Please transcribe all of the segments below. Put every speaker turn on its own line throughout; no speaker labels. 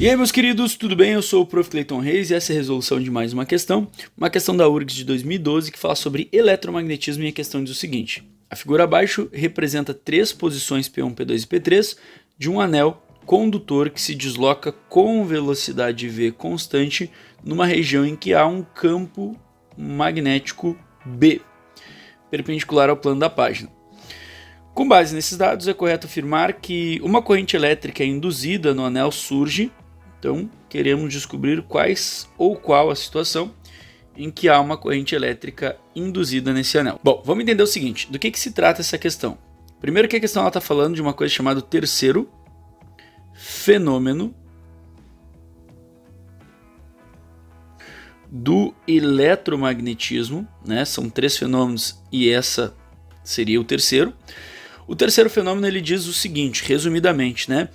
E aí, meus queridos, tudo bem? Eu sou o Prof. Clayton Reis e essa é a resolução de mais uma questão da URGS de 2012 que fala sobre eletromagnetismo, e a questão diz o seguinte: a figura abaixo representa três posições P1, P2 e P3 de um anel condutor que se desloca com velocidade V constante numa região em que há um campo magnético B, perpendicular ao plano da página. Com base nesses dados, é correto afirmar que uma corrente elétrica induzida no anel surge. Então, queremos descobrir qual a situação em que há uma corrente elétrica induzida nesse anel. Bom, vamos entender o seguinte: do que se trata essa questão? Primeiro que a questão está falando de uma coisa chamada terceiro fenômeno do eletromagnetismo, né? São três fenômenos e essa seria o terceiro. O terceiro fenômeno ele diz o seguinte, resumidamente, né?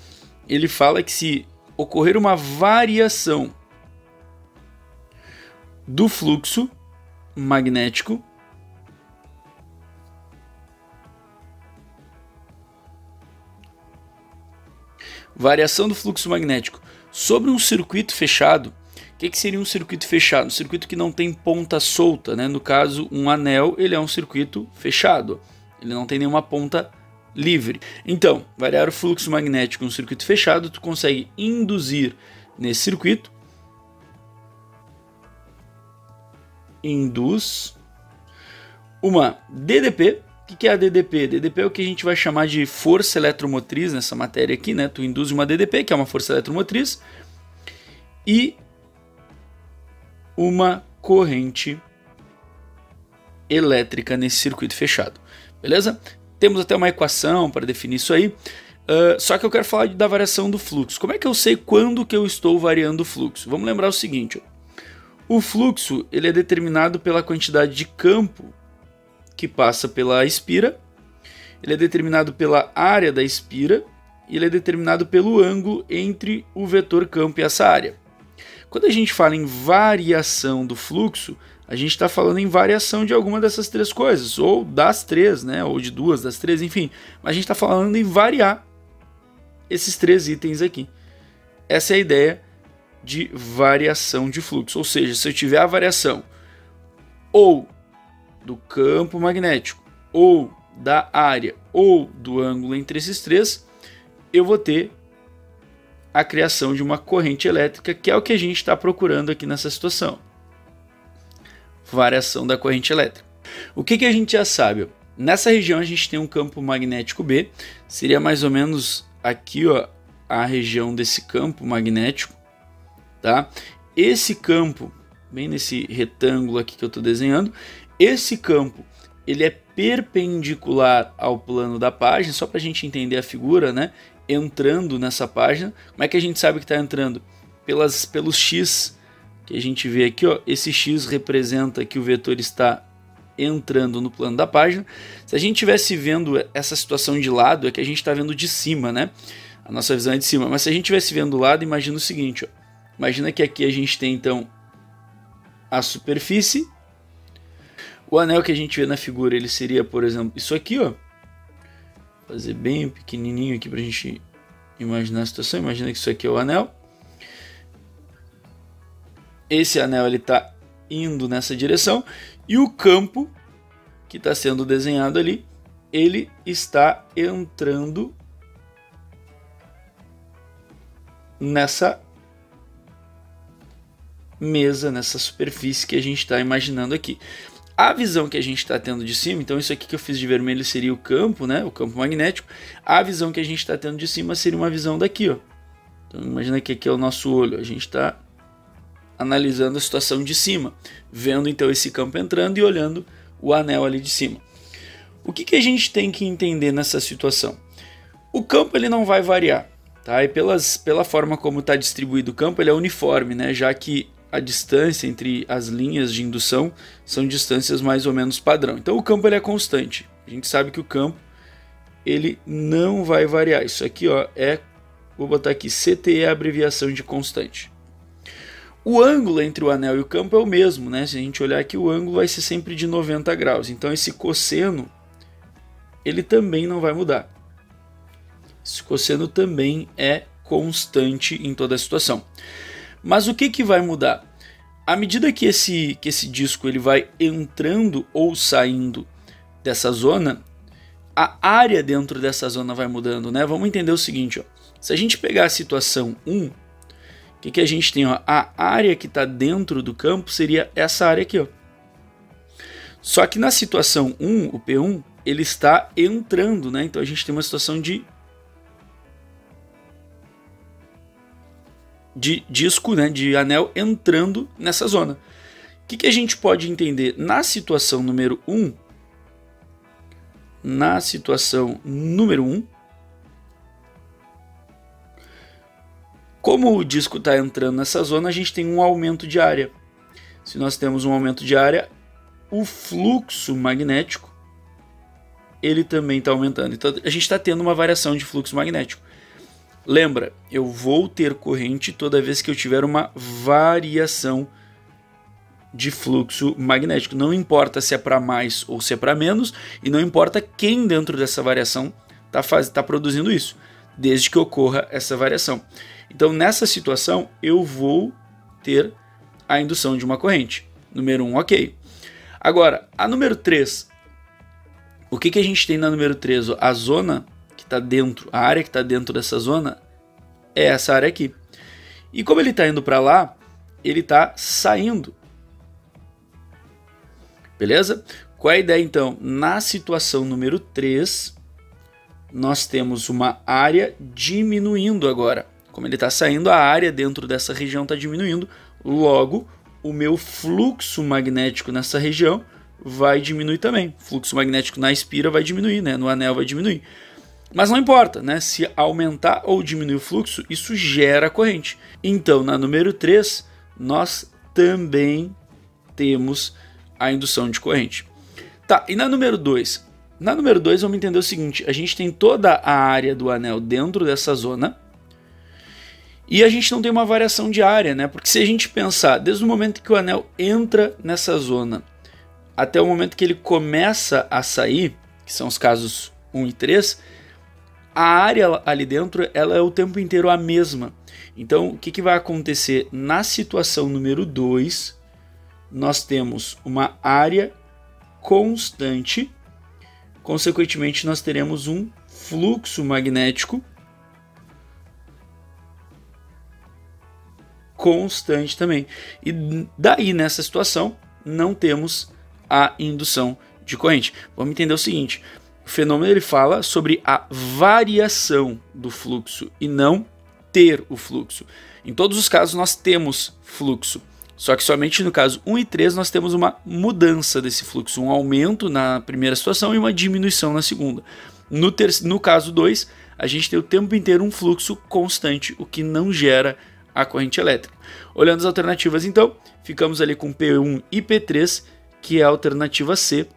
Ele fala que se ocorrer uma variação do fluxo magnético sobre um circuito fechado. O que seria um circuito fechado? Um circuito que não tem ponta solta, né? No caso, um anel ele é um circuito fechado, ele não tem nenhuma ponta livre. Então, variar o fluxo magnético em um circuito fechado, tu consegue induzir nesse circuito, induz uma DDP. O que é a DDP? DDP é o que a gente vai chamar de força eletromotriz nessa matéria aqui, né? Tu induz uma DDP, que é uma força eletromotriz, e uma corrente elétrica nesse circuito fechado. Beleza? Temos até uma equação para definir isso aí, só que eu quero falar da variação do fluxo. Como é que eu sei quando que eu estou variando o fluxo? Vamos lembrar o seguinte: ó. O fluxo ele é determinado pela quantidade de campo que passa pela espira, ele é determinado pela área da espira e ele é determinado pelo ângulo entre o vetor campo e essa área. Quando a gente fala em variação do fluxo, a gente está falando em variação de alguma dessas três coisas, ou das três, né? Ou de duas das três, enfim. Mas a gente está falando em variar esses três itens aqui. Essa é a ideia de variação de fluxo. Ou seja, se eu tiver a variação ou do campo magnético, ou da área, ou do ângulo entre esses três, eu vou ter a criação de uma corrente elétrica, que é o que a gente está procurando aqui nessa situação. Variação da corrente elétrica. O que a gente já sabe? Nessa região a gente tem um campo magnético B, seria mais ou menos aqui, ó, a região desse campo magnético, tá? Esse campo, bem nesse retângulo aqui que eu estou desenhando, esse campo ele é perpendicular ao plano da página, só para a gente entender a figura, né? Entrando nessa página. Como é que a gente sabe que está entrando? Pelos X que a gente vê aqui, ó, esse X representa que o vetor está entrando no plano da página. Se a gente estivesse vendo essa situação de lado, é que a gente está vendo de cima, né? A nossa visão é de cima. Mas se a gente estivesse vendo do lado, imagina o seguinte, ó. Imagina que aqui a gente tem então a superfície. O anel que a gente vê na figura, ele seria, por exemplo, isso aqui, ó. Vou fazer bem pequenininho aqui para a gente imaginar a situação. Imagina que isso aqui é o anel. Esse anel está indo nessa direção e o campo que está sendo desenhado ali, ele está entrando nessa mesa, nessa superfície que a gente está imaginando aqui. A visão que a gente está tendo de cima, então isso aqui que eu fiz de vermelho seria o campo, né? O campo magnético. A visão que a gente está tendo de cima seria uma visão daqui, ó. Então imagina que aqui é o nosso olho, a gente está analisando a situação de cima, vendo então esse campo entrando e olhando o anel ali de cima. O que a gente tem que entender nessa situação? O campo ele não vai variar, tá? E pela forma como está distribuído o campo, ele é uniforme, né? Já que a distância entre as linhas de indução são distâncias mais ou menos padrão. Então o campo ele é constante. A gente sabe que o campo ele não vai variar. Isso aqui, ó, vou botar aqui, CT é a abreviação de constante. O ângulo entre o anel e o campo é o mesmo, né? Se a gente olhar aqui, o ângulo vai ser sempre de 90 graus. Então esse cosseno, ele também não vai mudar. Esse cosseno também é constante em toda a situação. Mas o que vai mudar? À medida que esse disco ele vai entrando ou saindo dessa zona, a área dentro dessa zona vai mudando, né? Vamos entender o seguinte, ó. Se a gente pegar a situação 1, o que a gente tem? Ó? A área que está dentro do campo seria essa área aqui, ó. Só que na situação 1, o P1, ele está entrando, né? Então a gente tem uma situação de disco, né? De anel entrando nessa zona. O que a gente pode entender? Na situação número 1, como o disco está entrando nessa zona, a gente tem um aumento de área. Se nós temos um aumento de área, o fluxo magnético ele também está aumentando. Então a gente está tendo uma variação de fluxo magnético. Lembra, eu vou ter corrente toda vez que eu tiver uma variação de fluxo magnético. Não importa se é para mais ou se é para menos, e não importa quem dentro dessa variação está produzindo isso, desde que ocorra essa variação. Então nessa situação eu vou ter a indução de uma corrente. Número 1, ok. Agora, a número 3, o que a gente tem na número 3? A zona que está dentro, a área que está dentro dessa zona é essa área aqui. E como ele está indo para lá, ele está saindo. Beleza? Qual é a ideia então? Na situação número 3, nós temos uma área diminuindo agora. Como ele está saindo, a área dentro dessa região está diminuindo, logo o meu fluxo magnético nessa região vai diminuir também. O fluxo magnético na espira vai diminuir, né? No anel vai diminuir. Mas não importa, né? Se aumentar ou diminuir o fluxo, isso gera corrente. Então, na número 3, nós também temos a indução de corrente. Tá, e na número 2? Na número 2, vamos entender o seguinte. A gente tem toda a área do anel dentro dessa zona, e a gente não tem uma variação de área, né? Porque se a gente pensar, desde o momento que o anel entra nessa zona até o momento que ele começa a sair, que são os casos 1 e 3, a área ali dentro ela é o tempo inteiro a mesma. Então, o que vai acontecer? Na situação número 2, nós temos uma área constante, consequentemente nós teremos um fluxo magnético constante também. E daí, nessa situação, não temos a indução de corrente. Vamos entender o seguinte, o fenômeno ele fala sobre a variação do fluxo e não ter o fluxo. Em todos os casos nós temos fluxo, só que somente no caso 1 e 3 nós temos uma mudança desse fluxo, um aumento na primeira situação e uma diminuição na segunda. No caso 2, a gente tem o tempo inteiro um fluxo constante, o que não gera a corrente elétrica. Olhando as alternativas então, ficamos ali com P1 e P3, que é a alternativa C,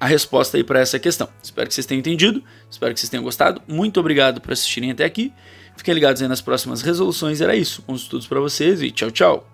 a resposta aí para essa questão. Espero que vocês tenham entendido, espero que vocês tenham gostado. Muito obrigado por assistirem até aqui. Fiquem ligados aí nas próximas resoluções. Era isso, bons estudos para vocês e tchau, tchau!